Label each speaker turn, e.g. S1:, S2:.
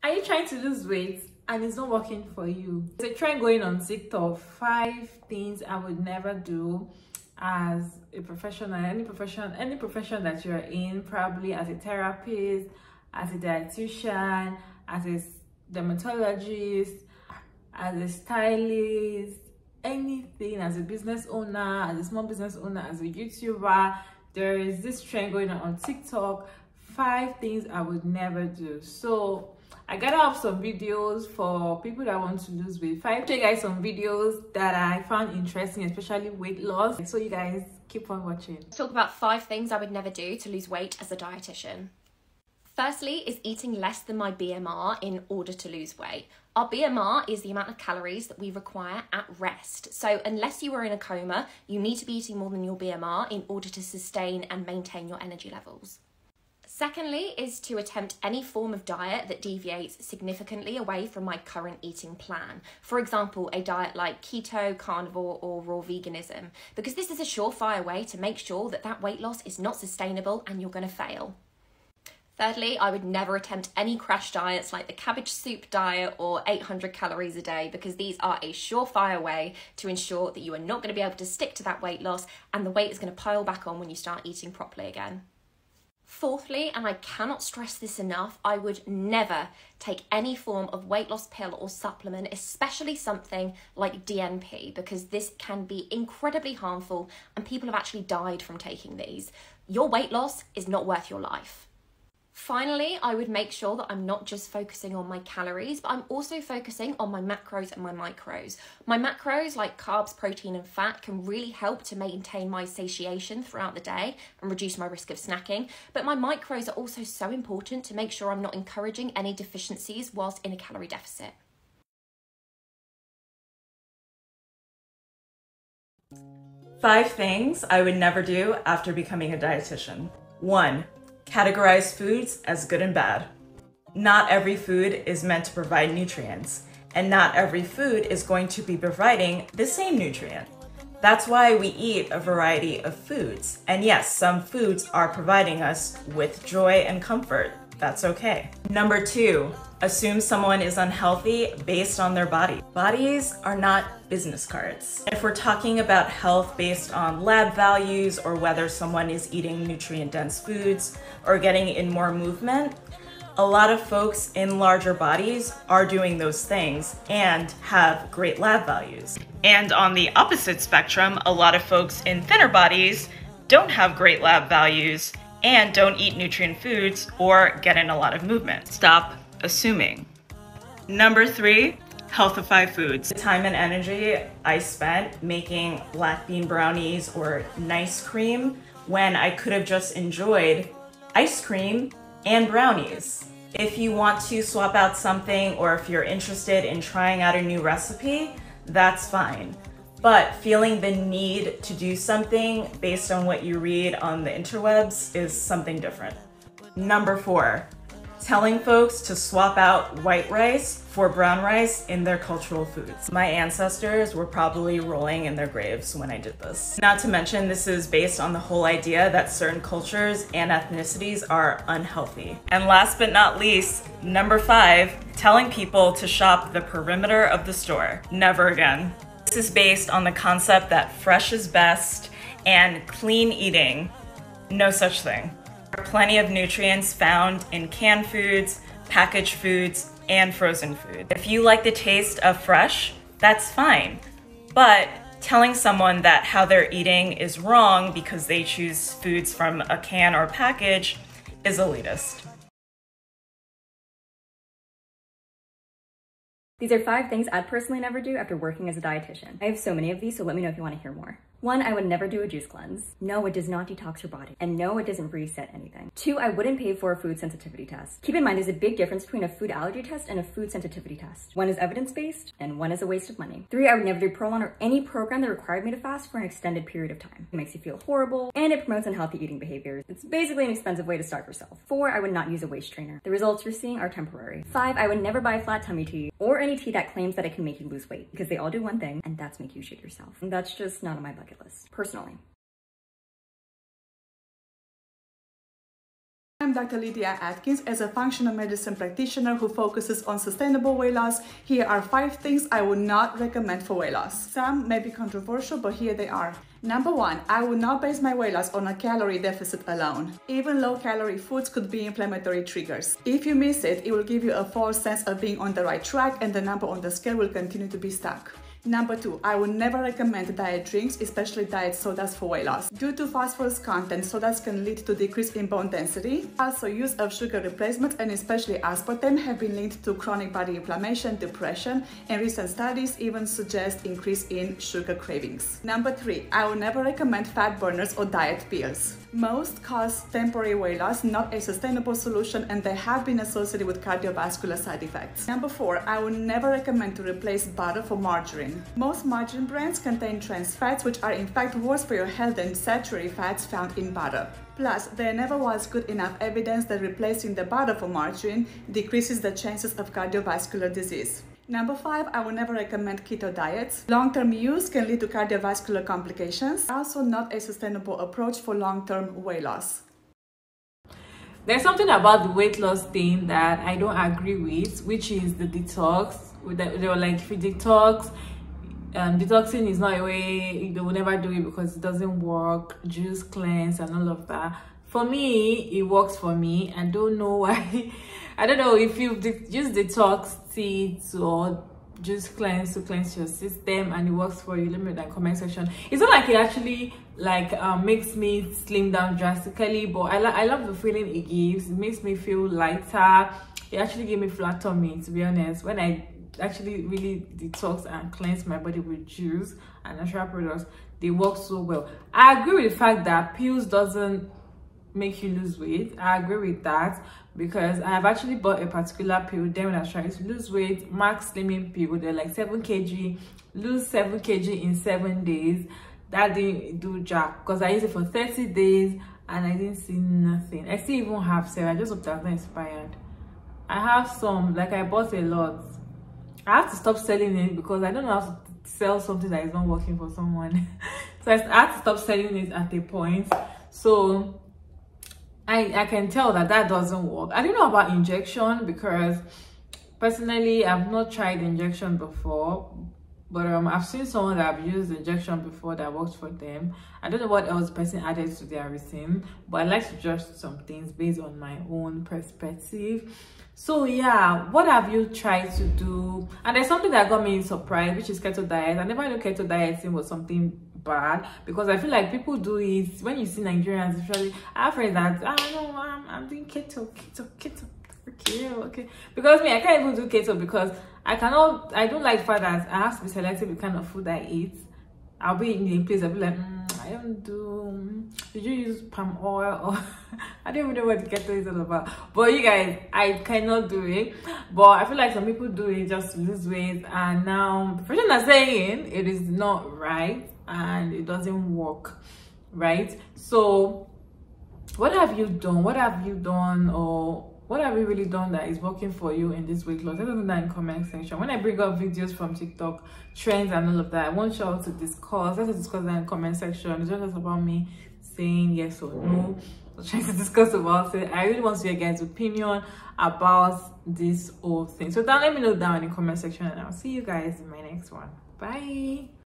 S1: Are you trying to lose weight and it's not working for you? There's a trend going on TikTok, 5 things I would never do as a professional, any profession that you're in, probably as a therapist, as a dietitian, as a dermatologist, as a stylist, anything, as a business owner, as a small business owner, as a YouTuber. There is this trend going on TikTok, 5 things I would never do. So I gathered up some videos for people that want to lose weight. 5 show you guys some videos that I found interesting, especially weight loss. So you guys keep on watching.
S2: Let's talk about 5 things I would never do to lose weight as a dietitian. Firstly is eating less than my BMR in order to lose weight. Our BMR is the amount of calories that we require at rest. So unless you are in a coma, you need to be eating more than your BMR in order to sustain and maintain your energy levels. Secondly is to attempt any form of diet that deviates significantly away from my current eating plan. For example, a diet like keto, carnivore, or raw veganism, because this is a surefire way to make sure that that weight loss is not sustainable and you're going to fail. Thirdly, I would never attempt any crash diets like the cabbage soup diet or 800 calories a day, because these are a surefire way to ensure that you are not going to be able to stick to that weight loss and the weight is going to pile back on when you start eating properly again. Fourthly, and I cannot stress this enough, I would never take any form of weight loss pill or supplement, especially something like DNP, because this can be incredibly harmful and people have actually died from taking these. Your weight loss is not worth your life. Finally, I would make sure that I'm not just focusing on my calories, but I'm also focusing on my macros and my micros. My macros, like carbs, protein, and fat, can really help to maintain my satiation throughout the day and reduce my risk of snacking. But my micros are also so important to make sure I'm not encouraging any deficiencies whilst in a calorie deficit.
S3: Five things I would never do after becoming a dietitian. 1. Categorize foods as good and bad. Not every food is meant to provide nutrients, and not every food is going to be providing the same nutrient. That's why we eat a variety of foods. And yes, some foods are providing us with joy and comfort. That's okay. Number 2, assume someone is unhealthy based on their body. Bodies are not business cards. If we're talking about health based on lab values or whether someone is eating nutrient-dense foods or getting in more movement, a lot of folks in larger bodies are doing those things and have great lab values. And on the opposite spectrum, a lot of folks in thinner bodies don't have great lab values and don't eat nutrient foods or get in a lot of movement. Stop assuming. Number 3, healthify foods. The time and energy I spent making black bean brownies or nice cream when I could have just enjoyed ice cream and brownies. If you want to swap out something or if you're interested in trying out a new recipe, that's fine. But feeling the need to do something based on what you read on the interwebs is something different. Number 4, telling folks to swap out white rice for brown rice in their cultural foods. My ancestors were probably rolling in their graves when I did this. Not to mention, this is based on the whole idea that certain cultures and ethnicities are unhealthy. And last but not least, number 5, telling people to shop the perimeter of the store. Never again. This is based on the concept that fresh is best and clean eating, no such thing. There are plenty of nutrients found in canned foods, packaged foods, and frozen food. If you like the taste of fresh, that's fine. But telling someone that how they're eating is wrong because they choose foods from a can or package is elitist.
S4: These are 5 things I'd personally never do after working as a dietitian. I have so many of these, so let me know if you want to hear more. 1, I would never do a juice cleanse. No, it does not detox your body. And no, it doesn't reset anything. 2, I wouldn't pay for a food sensitivity test. Keep in mind, there's a big difference between a food allergy test and a food sensitivity test. One is evidence-based, and one is a waste of money. 3, I would never do Prolon or any program that required me to fast for an extended period of time. It makes you feel horrible, and it promotes unhealthy eating behaviors. It's basically an expensive way to starve yourself. 4, I would not use a waist trainer. The results you're seeing are temporary. 5, I would never buy flat tummy tea or any tea that claims that it can make you lose weight, because they all do one thing, and that's make you shit yourself. And that's just not on my bucket list, personally.
S5: I'm Dr. Lydia Atkins as a functional medicine practitioner who focuses on sustainable weight loss. Here are 5 things I would not recommend for weight loss. Some may be controversial, but here they are. Number 1, I would not base my weight loss on a calorie deficit alone. Even low-calorie foods could be inflammatory triggers. If you miss it, it will give you a false sense of being on the right track and the number on the scale will continue to be stuck. Number 2, I would never recommend diet drinks, especially diet sodas for weight loss. Due to phosphorus content, sodas can lead to decrease in bone density. Also, use of sugar replacements and especially aspartame have been linked to chronic body inflammation, depression, and recent studies even suggest increase in sugar cravings. Number 3, I would never recommend fat burners or diet pills. Most cause temporary weight loss, not a sustainable solution, and they have been associated with cardiovascular side effects. Number 4, I would never recommend to replace butter for margarine. Most margarine brands contain trans fats, which are in fact worse for your health than saturated fats found in butter. Plus, there never was good enough evidence that replacing the butter for margarine decreases the chances of cardiovascular disease. Number 5, I would never recommend keto diets. Long-term use can lead to cardiovascular complications. Also not a sustainable approach for long-term weight loss.
S1: There's something about the weight loss thing that I don't agree with, which is the detox. They were like, if you detox, detoxing is not a way, they will never do it because it doesn't work, juice cleanse and all of that. For me, it works for me. I don't know why. I don't know if you use detox seeds or juice cleanse to cleanse your system and it works for you. Let me know in the comment section. It's not like it actually makes me slim down drastically, but I love the feeling it gives. It makes me feel lighter. It actually gave me flat tummy, to be honest, when I actually really detox and cleanse my body with juice and natural products. They work so well. I agree with the fact that pills doesn't make you lose weight. I agree with that because I have actually bought a particular pill then when I was trying to lose weight, max slimming pill. They're like 7 kg, lose 7 kg in 7 days. That didn't do jack because I used it for 30 days and I didn't see nothing. I still even have serum. I just hope that's not expired. I have some, like I bought a lot. I have to stop selling it because I don't know how to sell something that is not working for someone. So I had to stop selling it at a point. So I can tell that doesn't work. I don't know about injection because personally I've not tried injection before, but I've seen someone that have used injection before that worked for them. I don't know what else the person added to their routine, but I like to judge some things based on my own perspective. So yeah, what have you tried to do? And there's something that got me surprised, which is keto diet. I never knew keto dieting was something bad because I feel like people do it when you see Nigerians, especially. I have friends that I'm doing keto. Okay, because me, I can't even do keto because I don't like fat. That I have to be selective with the kind of food I eat. I'll be in a place I'll be like, I don't do, did you use palm oil? Or I don't even know what keto is all about. But you guys, I cannot do it. But I feel like some people do it just to lose weight, and now professionals are saying it is not right and it doesn't work, right? So what have you done? What have you done, or what have you really done that is working for you in this weight loss? Let us know that in the comment section. When I bring up videos from TikTok, trends and all of that, I want you all to discuss. Let's discuss that in the comment section. It's not just about me saying yes or no. I'm trying to discuss about it. I really want to hear your guys' opinion about this whole thing. So let me know down in the comment section and I'll see you guys in my next one. Bye.